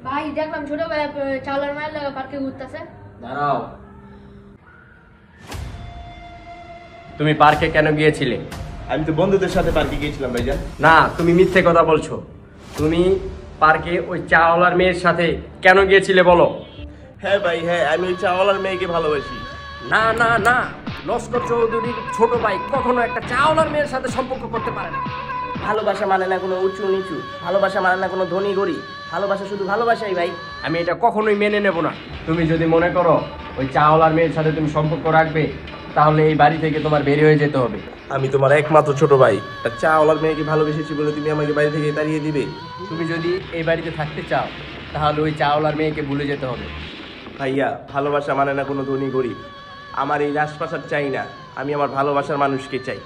ভাই দেখলাম ছোট ভাই চাওলার মায়ের লাগা পার্কে ঘুরতেছে। দাঁড়াও, তুমি পার্কে কেন গিয়েছিলে? আমি তো বন্ধুদের সাথে পার্কে গিয়েছিলাম ভাইজান। না, তুমি মিথ্যে কথা বলছো। তুমি পার্কে ওই চাওয়ালার মেয়ের সাথে কেন গিয়েছিলে বলো? হ্যাঁ ভাই, হ্যাঁ, আমি ওই চাওয়ালার মেয়েকে ভালোবাসি। না না না, লস্কর চৌধুরীর ছোট ভাই কখনো একটা চাওয়ালার মেয়ের সাথে সম্পর্ক করতে পারে না। ভালোবাসা মানে না কোনো উঁচু নিচু, ভালোবাসা মানে না কোনো ধনী গরিব, ভালোবাসা শুধু ভালোবাসাই ভাই। আমি এটা কখনোই মেনে নেব না। তুমি যদি মনে করো ওই চাওয়ালার মেয়ের সাথে তুমি সম্পর্ক রাখবে, তাহলে এই বাড়ি থেকে তোমার বের হয়ে যেতে হবে। আমি তোমার একমাত্র ছোট ভাই, আর চাওয়ালার মেয়েকে ভালোবেসেছি বলে তুমি আমাকে বাড়ি থেকে তাড়িয়ে দিবে? তুমি যদি এই বাড়িতে থাকতে চাও, তাহলে ওই চাওয়ালার মেয়েকে ভুলে যেতে হবে। ভাইয়া, ভালোবাসা মানে না কোনো ধনী গরিব। আমার এই রাজপ্রাসাদ চাই না, আমি আমার ভালোবাসার মানুষকে চাই।